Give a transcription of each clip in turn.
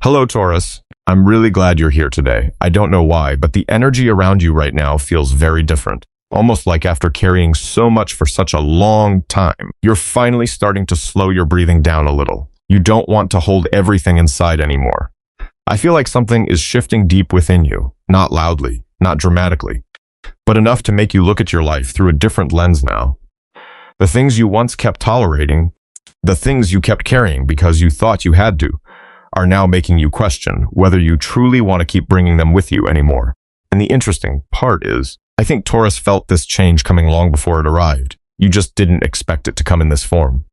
Hello, Taurus. I'm really glad you're here today. I don't know why, but the energy around you right now feels very different. Almost like after carrying so much for such a long time, you're finally starting to slow your breathing down a little. You don't want to hold everything inside anymore. I feel like something is shifting deep within you, not loudly, not dramatically, but enough to make you look at your life through a different lens now. The things you once kept tolerating, the things you kept carrying because you thought you had to, are now making you question whether you truly want to keep bringing them with you anymore. And the interesting part is, I think Taurus felt this change coming long before it arrived. You just didn't expect it to come in this form.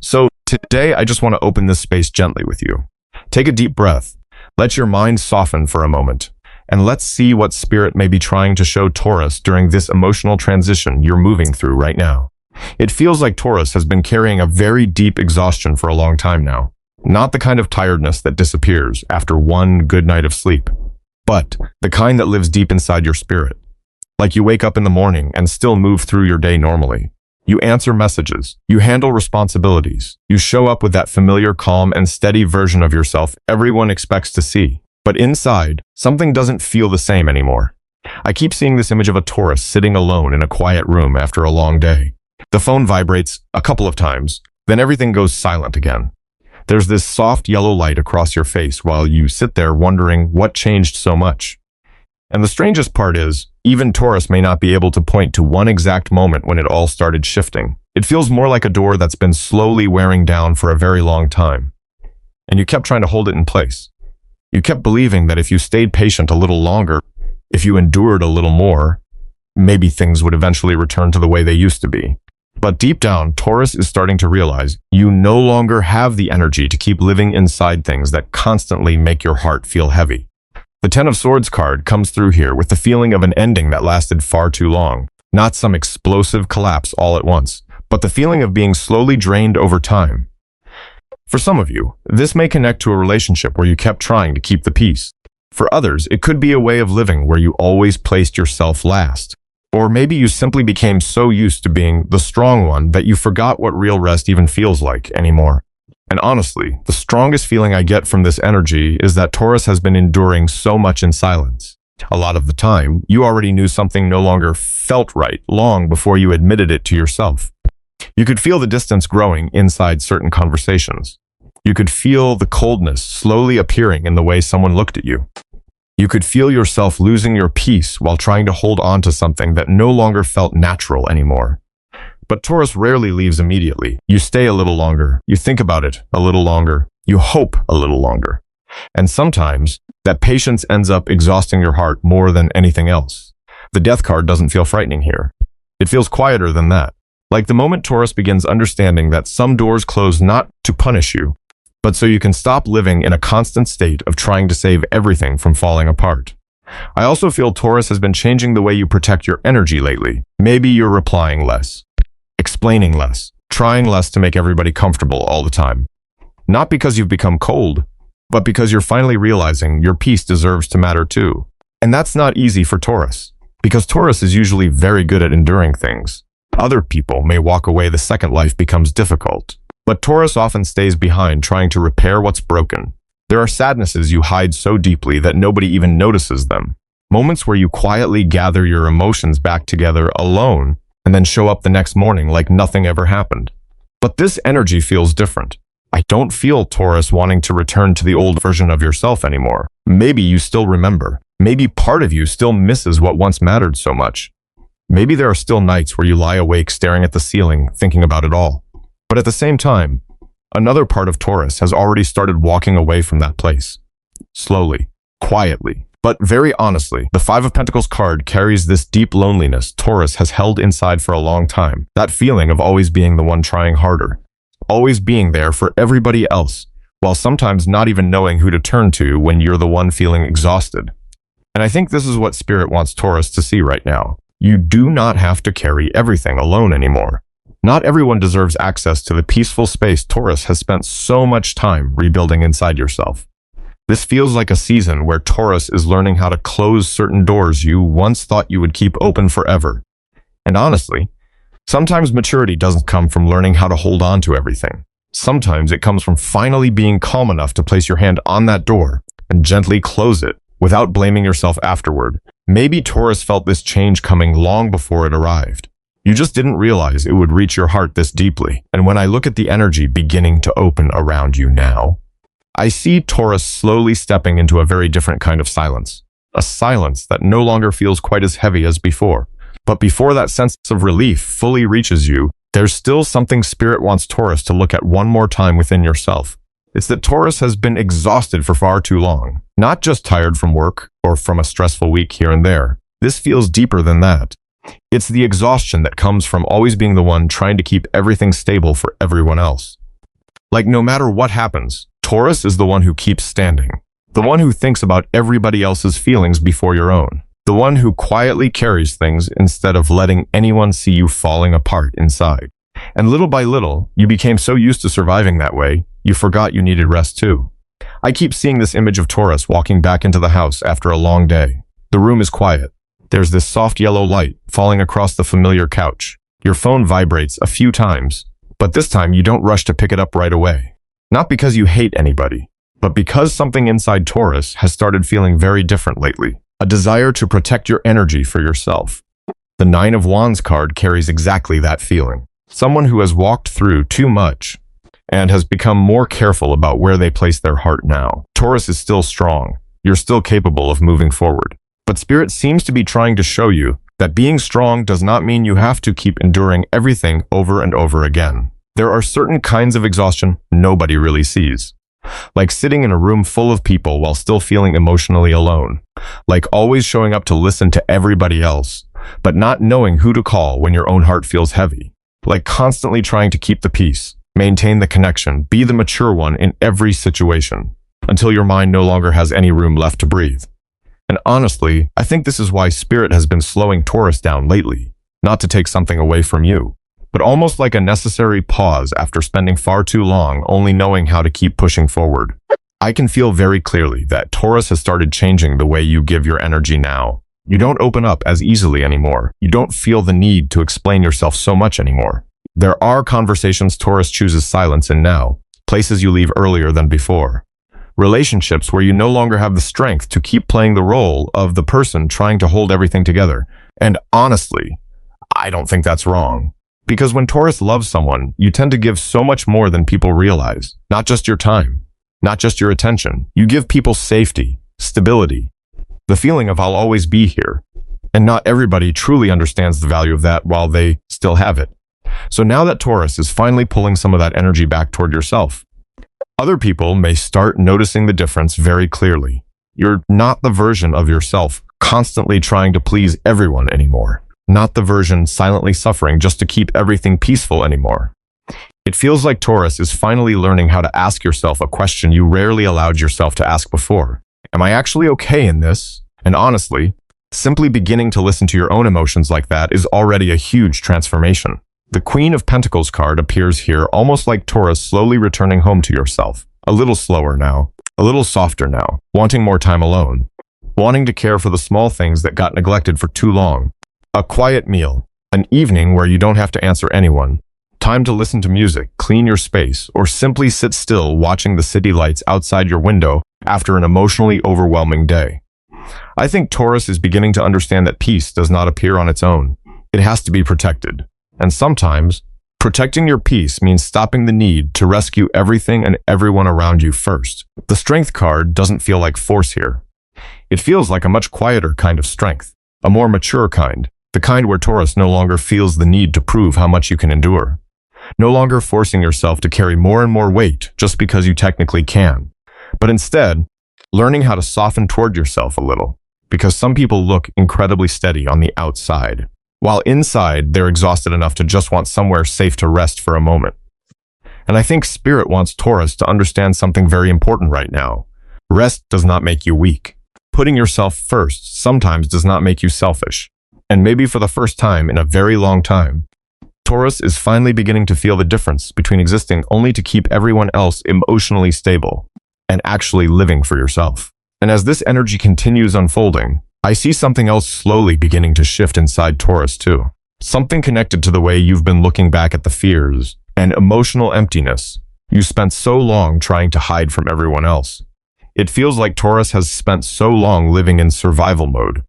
So today, I just want to open this space gently with you. Take a deep breath. Let your mind soften for a moment. And let's see what spirit may be trying to show Taurus during this emotional transition you're moving through right now. It feels like Taurus has been carrying a very deep exhaustion for a long time now. Not the kind of tiredness that disappears after one good night of sleep, but the kind that lives deep inside your spirit. Like you wake up in the morning and still move through your day normally. You answer messages, you handle responsibilities, you show up with that familiar, calm, and steady version of yourself everyone expects to see. But inside, something doesn't feel the same anymore. I keep seeing this image of a Taurus sitting alone in a quiet room after a long day. The phone vibrates a couple of times, then everything goes silent again. There's this soft yellow light across your face while you sit there wondering what changed so much. And the strangest part is, even Taurus may not be able to point to one exact moment when it all started shifting. It feels more like a door that's been slowly wearing down for a very long time. And you kept trying to hold it in place. You kept believing that if you stayed patient a little longer, if you endured a little more, maybe things would eventually return to the way they used to be. But deep down, Taurus is starting to realize you no longer have the energy to keep living inside things that constantly make your heart feel heavy. The Ten of Swords card comes through here with the feeling of an ending that lasted far too long. Not some explosive collapse all at once, but the feeling of being slowly drained over time. For some of you, this may connect to a relationship where you kept trying to keep the peace. For others, it could be a way of living where you always placed yourself last. Or maybe you simply became so used to being the strong one that you forgot what real rest even feels like anymore. And honestly, the strongest feeling I get from this energy is that Taurus has been enduring so much in silence. A lot of the time, you already knew something no longer felt right long before you admitted it to yourself. You could feel the distance growing inside certain conversations. You could feel the coldness slowly appearing in the way someone looked at you. You could feel yourself losing your peace while trying to hold on to something that no longer felt natural anymore. But Taurus rarely leaves immediately. You stay a little longer. You think about it a little longer. You hope a little longer. And sometimes, that patience ends up exhausting your heart more than anything else. The Death card doesn't feel frightening here. It feels quieter than that. Like the moment Taurus begins understanding that some doors close not to punish you, but so you can stop living in a constant state of trying to save everything from falling apart. I also feel Taurus has been changing the way you protect your energy lately. Maybe you're replying less, explaining less, trying less to make everybody comfortable all the time. Not because you've become cold, but because you're finally realizing your peace deserves to matter too. And that's not easy for Taurus, because Taurus is usually very good at enduring things. Other people may walk away the second life becomes difficult. But Taurus often stays behind trying to repair what's broken. There are sadnesses you hide so deeply that nobody even notices them. Moments where you quietly gather your emotions back together alone and then show up the next morning like nothing ever happened. But this energy feels different. I don't feel Taurus wanting to return to the old version of yourself anymore. Maybe you still remember. Maybe part of you still misses what once mattered so much. Maybe there are still nights where you lie awake staring at the ceiling, thinking about it all. But at the same time, another part of Taurus has already started walking away from that place. Slowly, quietly, but very honestly, the Five of Pentacles card carries this deep loneliness Taurus has held inside for a long time. That feeling of always being the one trying harder. Always being there for everybody else, while sometimes not even knowing who to turn to when you're the one feeling exhausted. And I think this is what Spirit wants Taurus to see right now. You do not have to carry everything alone anymore. Not everyone deserves access to the peaceful space Taurus has spent so much time rebuilding inside yourself. This feels like a season where Taurus is learning how to close certain doors you once thought you would keep open forever. And honestly, sometimes maturity doesn't come from learning how to hold on to everything. Sometimes it comes from finally being calm enough to place your hand on that door and gently close it without blaming yourself afterward. Maybe Taurus felt this change coming long before it arrived. You just didn't realize it would reach your heart this deeply. And when I look at the energy beginning to open around you now, I see Taurus slowly stepping into a very different kind of silence. A silence that no longer feels quite as heavy as before. But before that sense of relief fully reaches you, there's still something Spirit wants Taurus to look at one more time within yourself. It's that Taurus has been exhausted for far too long. Not just tired from work or from a stressful week here and there. This feels deeper than that. It's the exhaustion that comes from always being the one trying to keep everything stable for everyone else. Like no matter what happens, Taurus is the one who keeps standing. The one who thinks about everybody else's feelings before your own. The one who quietly carries things instead of letting anyone see you falling apart inside. And little by little, you became so used to surviving that way, you forgot you needed rest too. I keep seeing this image of Taurus walking back into the house after a long day. The room is quiet. There's this soft yellow light falling across the familiar couch. Your phone vibrates a few times, but this time you don't rush to pick it up right away. Not because you hate anybody, but because something inside Taurus has started feeling very different lately. A desire to protect your energy for yourself. The 9 of Wands card carries exactly that feeling. Someone who has walked through too much and has become more careful about where they place their heart now. Taurus is still strong. You're still capable of moving forward. But Spirit seems to be trying to show you that being strong does not mean you have to keep enduring everything over and over again. There are certain kinds of exhaustion nobody really sees. Like sitting in a room full of people while still feeling emotionally alone. Like always showing up to listen to everybody else, but not knowing who to call when your own heart feels heavy. Like constantly trying to keep the peace, maintain the connection, be the mature one in every situation, until your mind no longer has any room left to breathe. And honestly, I think this is why Spirit has been slowing Taurus down lately. Not to take something away from you, but almost like a necessary pause after spending far too long only knowing how to keep pushing forward. I can feel very clearly that Taurus has started changing the way you give your energy now. You don't open up as easily anymore. You don't feel the need to explain yourself so much anymore. There are conversations Taurus chooses silence in now, places you leave earlier than before. Relationships where you no longer have the strength to keep playing the role of the person trying to hold everything together. And honestly, I don't think that's wrong. Because when Taurus loves someone, you tend to give so much more than people realize. Not just your time, not just your attention. You give people safety, stability, the feeling of I'll always be here. And not everybody truly understands the value of that while they still have it. So now that Taurus is finally pulling some of that energy back toward yourself, other people may start noticing the difference very clearly. You're not the version of yourself constantly trying to please everyone anymore. Not the version silently suffering just to keep everything peaceful anymore. It feels like Taurus is finally learning how to ask yourself a question you rarely allowed yourself to ask before. Am I actually okay in this? And honestly, simply beginning to listen to your own emotions like that is already a huge transformation. The Queen of Pentacles card appears here almost like Taurus slowly returning home to yourself. A little slower now, a little softer now, wanting more time alone, wanting to care for the small things that got neglected for too long. A quiet meal, an evening where you don't have to answer anyone, time to listen to music, clean your space, or simply sit still watching the city lights outside your window after an emotionally overwhelming day. I think Taurus is beginning to understand that peace does not appear on its own. It has to be protected. And sometimes, protecting your peace means stopping the need to rescue everything and everyone around you first. The Strength card doesn't feel like force here. It feels like a much quieter kind of strength, a more mature kind. The kind where Taurus no longer feels the need to prove how much you can endure. No longer forcing yourself to carry more and more weight just because you technically can. But instead, learning how to soften toward yourself a little. Because some people look incredibly steady on the outside, while inside they're exhausted enough to just want somewhere safe to rest for a moment. And I think Spirit wants Taurus to understand something very important right now. Rest does not make you weak. Putting yourself first sometimes does not make you selfish. And maybe for the first time in a very long time, Taurus is finally beginning to feel the difference between existing only to keep everyone else emotionally stable and actually living for yourself. And as this energy continues unfolding, I see something else slowly beginning to shift inside Taurus too. Something connected to the way you've been looking back at the fears and emotional emptiness You spent so long trying to hide from everyone else. It feels like Taurus has spent so long living in survival mode,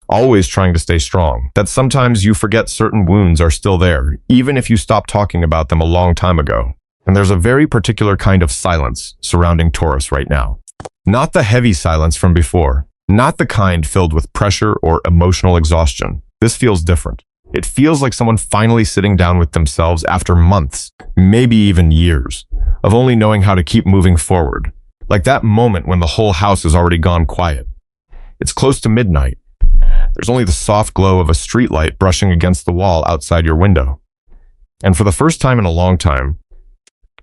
always trying to stay strong, that sometimes you forget certain wounds are still there, even if you stopped talking about them a long time ago. And there's a very particular kind of silence surrounding Taurus right now. Not the heavy silence from before, not the kind filled with pressure or emotional exhaustion. This feels different. It feels like someone finally sitting down with themselves after months, maybe even years, of only knowing how to keep moving forward. Like that moment when the whole house has already gone quiet. It's close to midnight. There's only the soft glow of a streetlight brushing against the wall outside your window. And for the first time in a long time,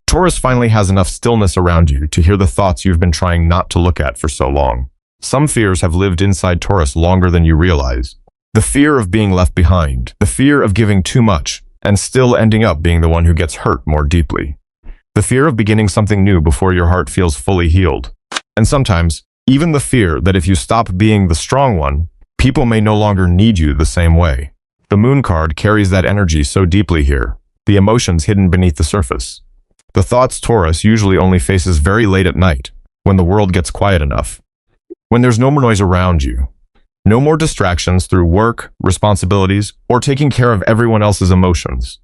Taurus finally has enough stillness around you to hear the thoughts you've been trying not to look at for so long. Some fears have lived inside Taurus longer than you realize. The fear of being left behind, the fear of giving too much, and still ending up being the one who gets hurt more deeply. The fear of beginning something new before your heart feels fully healed. And sometimes, even the fear that if you stop being the strong one, people may no longer need you the same way. The Moon card carries that energy so deeply here, the emotions hidden beneath the surface. The thoughts Taurus usually only faces very late at night, when the world gets quiet enough. When there's no more noise around you. No more distractions through work, responsibilities, or taking care of everyone else's emotions.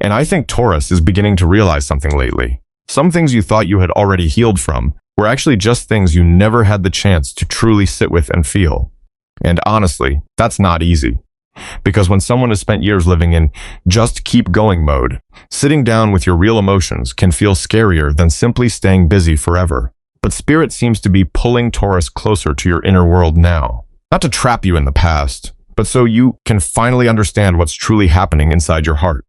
And I think Taurus is beginning to realize something lately. Some things you thought you had already healed from were actually just things you never had the chance to truly sit with and feel. And honestly, that's not easy. Because when someone has spent years living in just keep going mode, sitting down with your real emotions can feel scarier than simply staying busy forever. But Spirit seems to be pulling Taurus closer to your inner world now. Not to trap you in the past, but so you can finally understand what's truly happening inside your heart.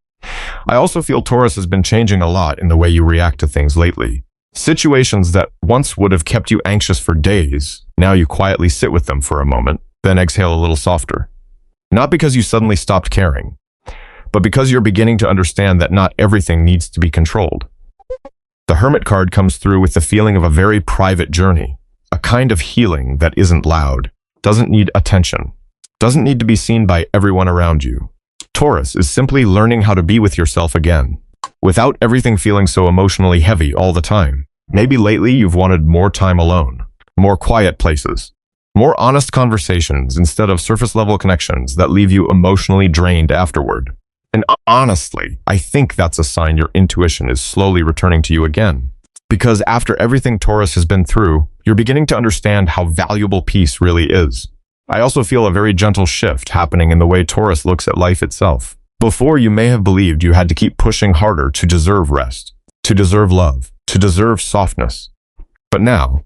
I also feel Taurus has been changing a lot in the way you react to things lately. Situations that once would have kept you anxious for days, now you quietly sit with them for a moment, then exhale a little softer. Not because you suddenly stopped caring, but because you're beginning to understand that not everything needs to be controlled. The Hermit card comes through with the feeling of a very private journey, a kind of healing that isn't loud, doesn't need attention, doesn't need to be seen by everyone around you. Taurus is simply learning how to be with yourself again, without everything feeling so emotionally heavy all the time. Maybe lately you've wanted more time alone, more quiet places, more honest conversations instead of surface-level connections that leave you emotionally drained afterward. And honestly, I think that's a sign your intuition is slowly returning to you again. Because after everything Taurus has been through, you're beginning to understand how valuable peace really is. I also feel a very gentle shift happening in the way Taurus looks at life itself. Before, you may have believed you had to keep pushing harder to deserve rest, to deserve love, to deserve softness. But now,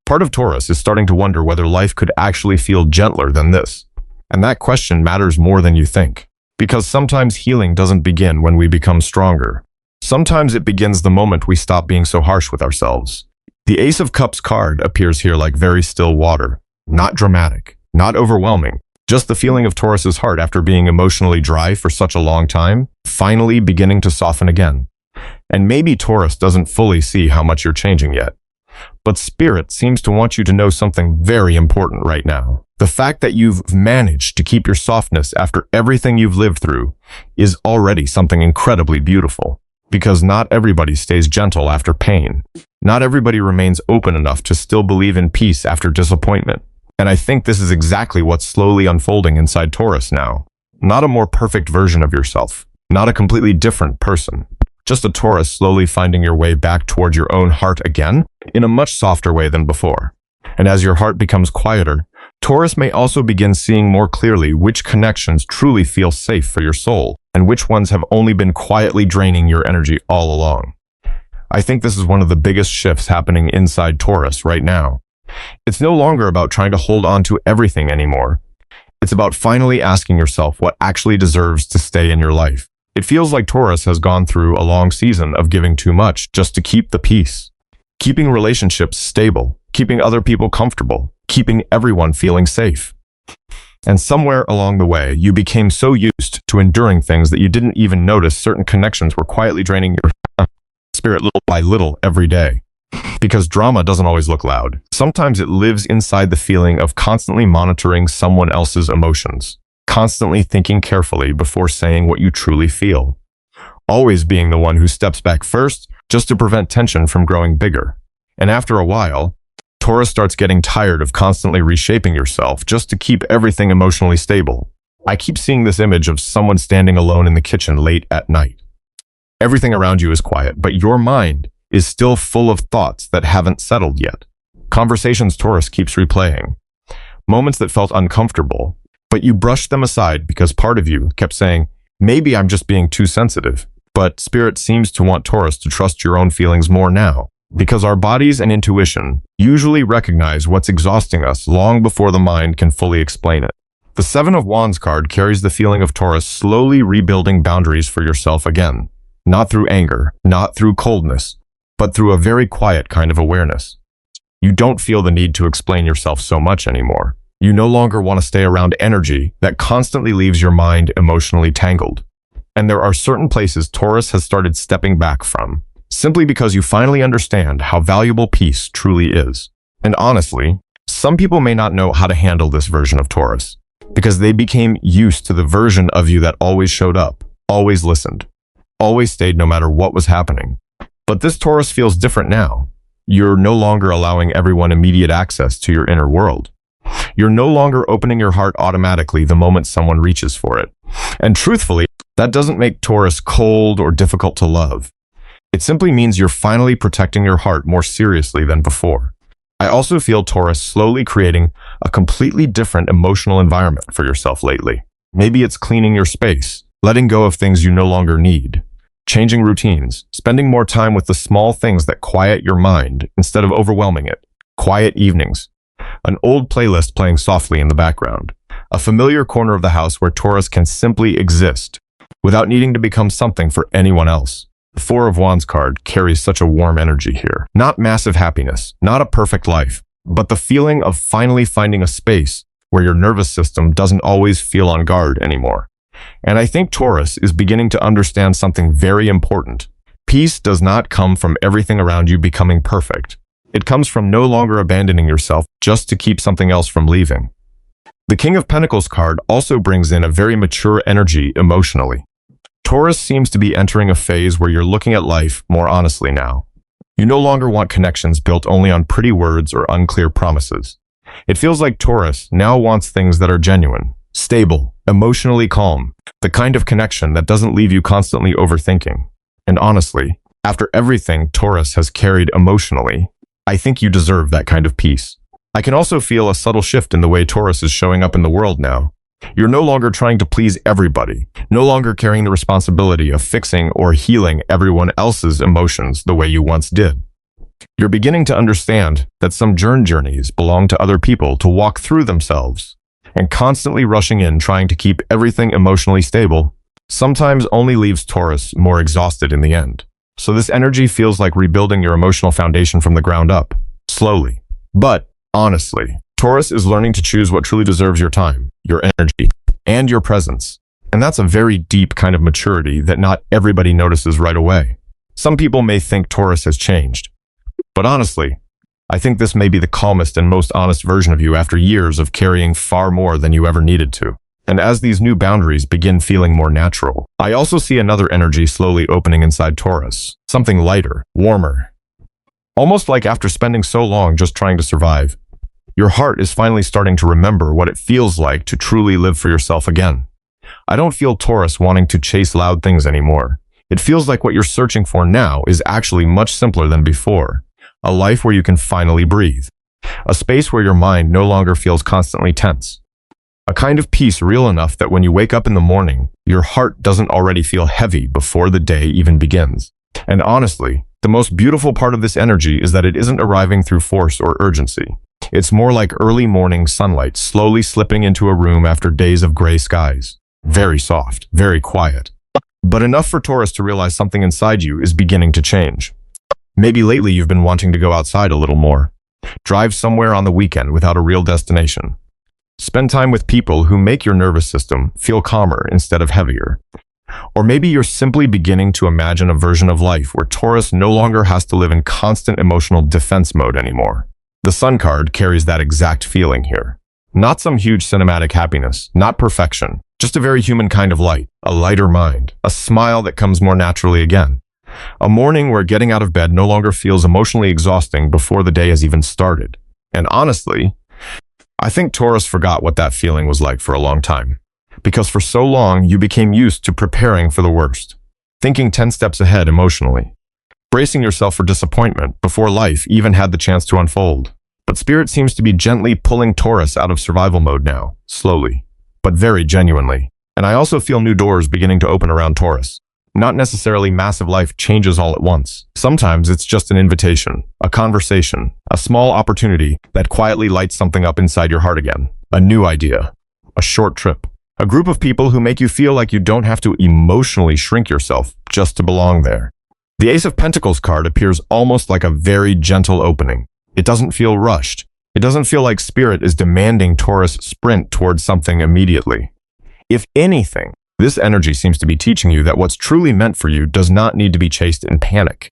part of Taurus is starting to wonder whether life could actually feel gentler than this. And that question matters more than you think. Because sometimes healing doesn't begin when we become stronger. Sometimes it begins the moment we stop being so harsh with ourselves. The Ace of Cups card appears here like very still water, not dramatic, not overwhelming, just the feeling of Taurus's heart after being emotionally dry for such a long time, finally beginning to soften again. And maybe Taurus doesn't fully see how much you're changing yet. But Spirit seems to want you to know something very important right now. The fact that you've managed to keep your softness after everything you've lived through is already something incredibly beautiful. Because not everybody stays gentle after pain. Not everybody remains open enough to still believe in peace after disappointment. And I think this is exactly what's slowly unfolding inside Taurus now. Not a more perfect version of yourself. Not a completely different person. Just a Taurus slowly finding your way back towards your own heart again, in a much softer way than before. And as your heart becomes quieter, Taurus may also begin seeing more clearly which connections truly feel safe for your soul, and which ones have only been quietly draining your energy all along. I think this is one of the biggest shifts happening inside Taurus right now. It's no longer about trying to hold on to everything anymore. It's about finally asking yourself what actually deserves to stay in your life. It feels like Taurus has gone through a long season of giving too much just to keep the peace. Keeping relationships stable, keeping other people comfortable, keeping everyone feeling safe. And somewhere along the way, you became so used to enduring things that you didn't even notice certain connections were quietly draining your spirit little by little every day. Because drama doesn't always look loud. Sometimes it lives inside the feeling of constantly monitoring someone else's emotions, constantly thinking carefully before saying what you truly feel, always being the one who steps back first just to prevent tension from growing bigger. And after a while, Taurus starts getting tired of constantly reshaping yourself just to keep everything emotionally stable. I keep seeing this image of someone standing alone in the kitchen late at night. Everything around you is quiet, but your mind is still full of thoughts that haven't settled yet. Conversations Taurus keeps replaying. Moments that felt uncomfortable, but you brushed them aside because part of you kept saying, maybe I'm just being too sensitive. But Spirit seems to want Taurus to trust your own feelings more now, because our bodies and intuition usually recognize what's exhausting us long before the mind can fully explain it. The Seven of Wands card carries the feeling of Taurus slowly rebuilding boundaries for yourself again, not through anger, not through coldness, but through a very quiet kind of awareness. You don't feel the need to explain yourself so much anymore. You no longer want to stay around energy that constantly leaves your mind emotionally tangled. And there are certain places Taurus has started stepping back from, simply because you finally understand how valuable peace truly is. And honestly, some people may not know how to handle this version of Taurus, because they became used to the version of you that always showed up, always listened, always stayed no matter what was happening. But this Taurus feels different now. You're no longer allowing everyone immediate access to your inner world. You're no longer opening your heart automatically the moment someone reaches for it. And truthfully, that doesn't make Taurus cold or difficult to love. It simply means you're finally protecting your heart more seriously than before. I also feel Taurus slowly creating a completely different emotional environment for yourself lately. Maybe it's cleaning your space, letting go of things you no longer need, changing routines, spending more time with the small things that quiet your mind instead of overwhelming it. Quiet evenings, an old playlist playing softly in the background, a familiar corner of the house where Taurus can simply exist without needing to become something for anyone else. The Four of Wands card carries such a warm energy here. Not massive happiness, not a perfect life, but the feeling of finally finding a space where your nervous system doesn't always feel on guard anymore. And I think Taurus is beginning to understand something very important. Peace does not come from everything around you becoming perfect. It comes from no longer abandoning yourself just to keep something else from leaving. The King of Pentacles card also brings in a very mature energy emotionally. Taurus seems to be entering a phase where you're looking at life more honestly now. You no longer want connections built only on pretty words or unclear promises. It feels like Taurus now wants things that are genuine, stable, emotionally calm, the kind of connection that doesn't leave you constantly overthinking. And honestly, after everything Taurus has carried emotionally, I think you deserve that kind of peace. I can also feel a subtle shift in the way Taurus is showing up in the world now. You're no longer trying to please everybody, no longer carrying the responsibility of fixing or healing everyone else's emotions the way you once did. You're beginning to understand that some journeys belong to other people to walk through themselves, and constantly rushing in trying to keep everything emotionally stable sometimes only leaves Taurus more exhausted in the end. So this energy feels like rebuilding your emotional foundation from the ground up, slowly. But honestly, Taurus is learning to choose what truly deserves your time, your energy, and your presence. And that's a very deep kind of maturity that not everybody notices right away. Some people may think Taurus has changed. But honestly, I think this may be the calmest and most honest version of you after years of carrying far more than you ever needed to. And as these new boundaries begin feeling more natural, I also see another energy slowly opening inside Taurus. Something lighter, warmer. Almost like after spending so long just trying to survive, your heart is finally starting to remember what it feels like to truly live for yourself again. I don't feel Taurus wanting to chase loud things anymore. It feels like what you're searching for now is actually much simpler than before. A life where you can finally breathe. A space where your mind no longer feels constantly tense. A kind of peace real enough that when you wake up in the morning, your heart doesn't already feel heavy before the day even begins. And honestly, the most beautiful part of this energy is that it isn't arriving through force or urgency. It's more like early morning sunlight slowly slipping into a room after days of gray skies. Very soft, very quiet. But enough for Taurus to realize something inside you is beginning to change. Maybe lately you've been wanting to go outside a little more. Drive somewhere on the weekend without a real destination. Spend time with people who make your nervous system feel calmer instead of heavier. Or maybe you're simply beginning to imagine a version of life where Taurus no longer has to live in constant emotional defense mode anymore. The Sun card carries that exact feeling here. Not some huge cinematic happiness, not perfection, just a very human kind of light, a lighter mind, a smile that comes more naturally again. A morning where getting out of bed no longer feels emotionally exhausting before the day has even started. And honestly, I think Taurus forgot what that feeling was like for a long time. Because for so long, you became used to preparing for the worst, thinking 10 steps ahead emotionally, bracing yourself for disappointment before life even had the chance to unfold. But Spirit seems to be gently pulling Taurus out of survival mode now, slowly, but very genuinely. And I also feel new doors beginning to open around Taurus. Not necessarily massive life changes all at once. Sometimes it's just an invitation, a conversation, a small opportunity that quietly lights something up inside your heart again. A new idea, a short trip, a group of people who make you feel like you don't have to emotionally shrink yourself just to belong there. The Ace of Pentacles card appears almost like a very gentle opening. It doesn't feel rushed. It doesn't feel like Spirit is demanding Taurus sprint towards something immediately. If anything, this energy seems to be teaching you that what's truly meant for you does not need to be chased in panic.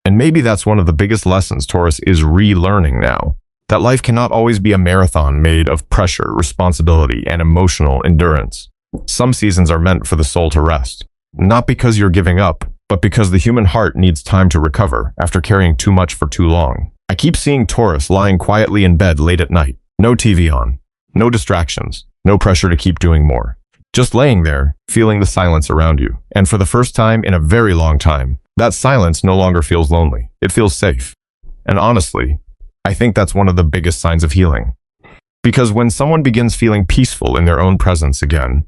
And maybe that's one of the biggest lessons Taurus is relearning now. That life cannot always be a marathon made of pressure, responsibility, and emotional endurance. Some seasons are meant for the soul to rest. Not because you're giving up, but because the human heart needs time to recover after carrying too much for too long. I keep seeing Taurus lying quietly in bed late at night. No TV on. No distractions. No pressure to keep doing more. Just laying there, feeling the silence around you. And for the first time in a very long time, that silence no longer feels lonely. It feels safe. And honestly, I think that's one of the biggest signs of healing. Because when someone begins feeling peaceful in their own presence again,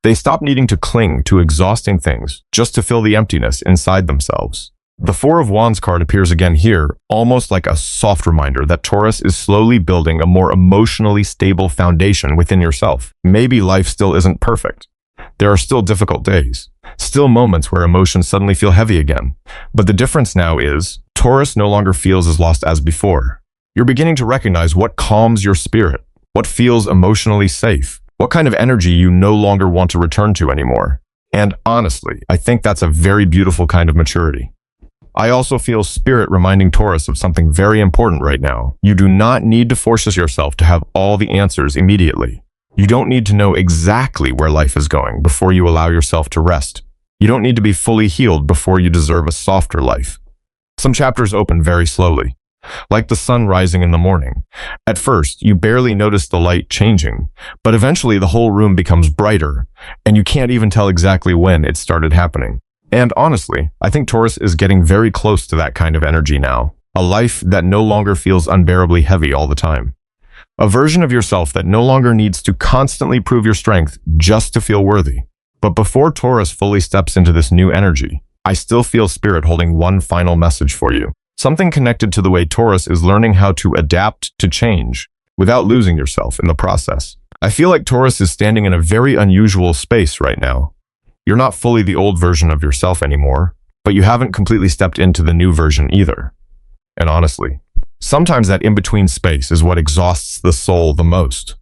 they stop needing to cling to exhausting things just to fill the emptiness inside themselves. The Four of Wands card appears again here, almost like a soft reminder that Taurus is slowly building a more emotionally stable foundation within yourself. Maybe life still isn't perfect. There are still difficult days, still moments where emotions suddenly feel heavy again. But the difference now is, Taurus no longer feels as lost as before. You're beginning to recognize what calms your spirit, what feels emotionally safe, what kind of energy you no longer want to return to anymore. And honestly, I think that's a very beautiful kind of maturity. I also feel Spirit reminding Taurus of something very important right now. You do not need to force yourself to have all the answers immediately. You don't need to know exactly where life is going before you allow yourself to rest. You don't need to be fully healed before you deserve a softer life. Some chapters open very slowly, like the sun rising in the morning. At first, you barely notice the light changing, but eventually the whole room becomes brighter, and you can't even tell exactly when it started happening. And honestly, I think Taurus is getting very close to that kind of energy now. A life that no longer feels unbearably heavy all the time. A version of yourself that no longer needs to constantly prove your strength just to feel worthy. But before Taurus fully steps into this new energy, I still feel Spirit holding one final message for you. Something connected to the way Taurus is learning how to adapt to change without losing yourself in the process. I feel like Taurus is standing in a very unusual space right now. You're not fully the old version of yourself anymore, but you haven't completely stepped into the new version either. And honestly, sometimes that in-between space is what exhausts the soul the most.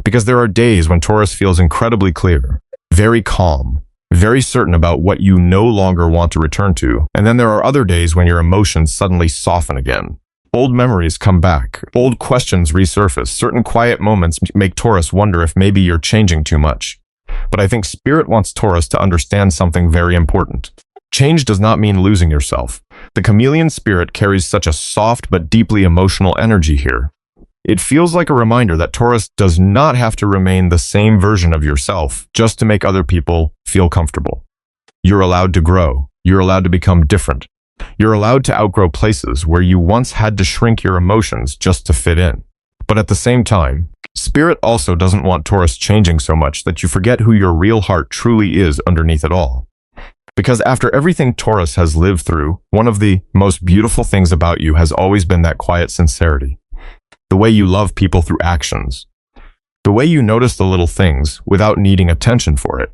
Because there are days when Taurus feels incredibly clear, very calm, very certain about what you no longer want to return to. And then there are other days when your emotions suddenly soften again. Old memories come back, old questions resurface, certain quiet moments make Taurus wonder if maybe you're changing too much. But I think Spirit wants Taurus to understand something very important. Change does not mean losing yourself. The chameleon spirit carries such a soft but deeply emotional energy here. It feels like a reminder that Taurus does not have to remain the same version of yourself just to make other people feel comfortable. You're allowed to grow. You're allowed to become different. You're allowed to outgrow places where you once had to shrink your emotions just to fit in. But at the same time, Spirit also doesn't want Taurus changing so much that you forget who your real heart truly is underneath it all. Because after everything Taurus has lived through, one of the most beautiful things about you has always been that quiet sincerity. The way you love people through actions. The way you notice the little things without needing attention for it.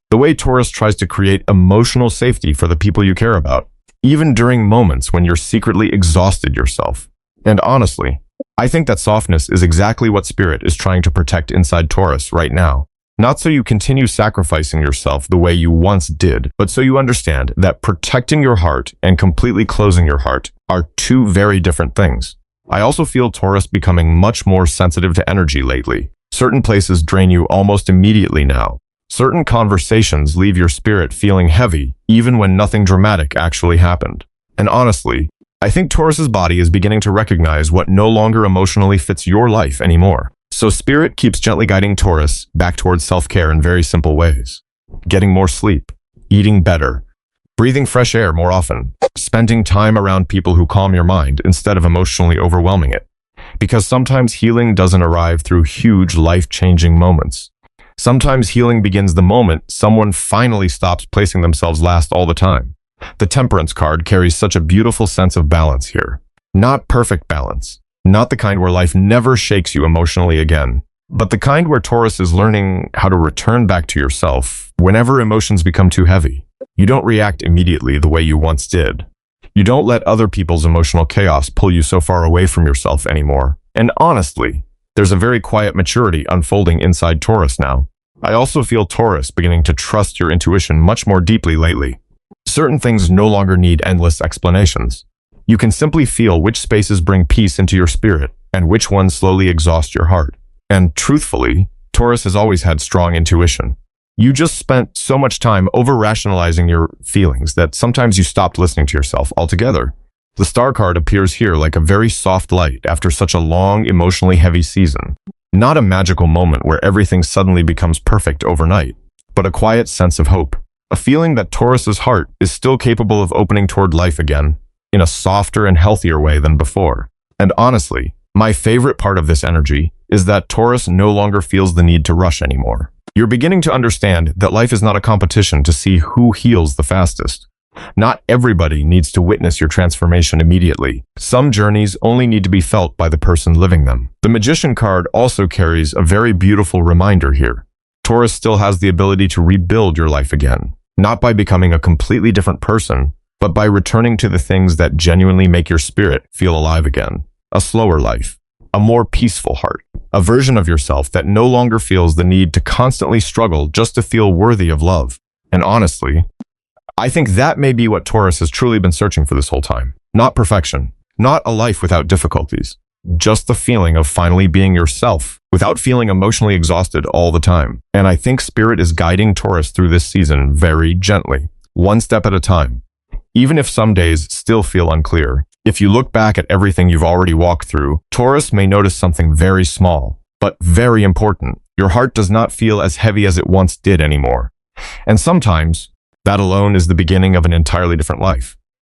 The way Taurus tries to create emotional safety for the people you care about, even during moments when you're secretly exhausted yourself. And honestly, I think that softness is exactly what Spirit is trying to protect inside Taurus right now. Not so you continue sacrificing yourself the way you once did, but so you understand that protecting your heart and completely closing your heart are two very different things. I also feel Taurus becoming much more sensitive to energy lately. Certain places drain you almost immediately now. Certain conversations leave your spirit feeling heavy, even when nothing dramatic actually happened. And honestly, I think Taurus's body is beginning to recognize what no longer emotionally fits your life anymore. So Spirit keeps gently guiding Taurus back towards self-care in very simple ways. Getting more sleep, eating better, breathing fresh air more often, spending time around people who calm your mind instead of emotionally overwhelming it. Because sometimes healing doesn't arrive through huge life-changing moments. Sometimes healing begins the moment someone finally stops placing themselves last all the time. The Temperance card carries such a beautiful sense of balance here. Not perfect balance. Not the kind where life never shakes you emotionally again, but the kind where Taurus is learning how to return back to yourself whenever emotions become too heavy. You don't react immediately the way you once did. You don't let other people's emotional chaos pull you so far away from yourself anymore. And honestly, there's a very quiet maturity unfolding inside Taurus now. I also feel Taurus beginning to trust your intuition much more deeply lately. Certain things no longer need endless explanations. You can simply feel which spaces bring peace into your spirit and which ones slowly exhaust your heart. And truthfully, Taurus has always had strong intuition. You just spent so much time over-rationalizing your feelings that sometimes you stopped listening to yourself altogether. The Star card appears here like a very soft light after such a long, emotionally heavy season. Not a magical moment where everything suddenly becomes perfect overnight, but a quiet sense of hope. A feeling that Taurus's heart is still capable of opening toward life again, in a softer and healthier way than before. And honestly, my favorite part of this energy is that Taurus no longer feels the need to rush anymore. You're beginning to understand that life is not a competition to see who heals the fastest. Not everybody needs to witness your transformation immediately. Some journeys only need to be felt by the person living them. The Magician card also carries a very beautiful reminder here. Taurus still has the ability to rebuild your life again, not by becoming a completely different person, but by returning to the things that genuinely make your spirit feel alive again. A slower life, a more peaceful heart, a version of yourself that no longer feels the need to constantly struggle just to feel worthy of love. And honestly, I think that may be what Taurus has truly been searching for this whole time. Not perfection, not a life without difficulties, just the feeling of finally being yourself without feeling emotionally exhausted all the time. And I think Spirit is guiding Taurus through this season very gently, one step at a time. Even if some days still feel unclear, if you look back at everything you've already walked through, Taurus may notice something very small, but very important. Your heart does not feel as heavy as it once did anymore. And sometimes, that alone is the beginning of an entirely different life.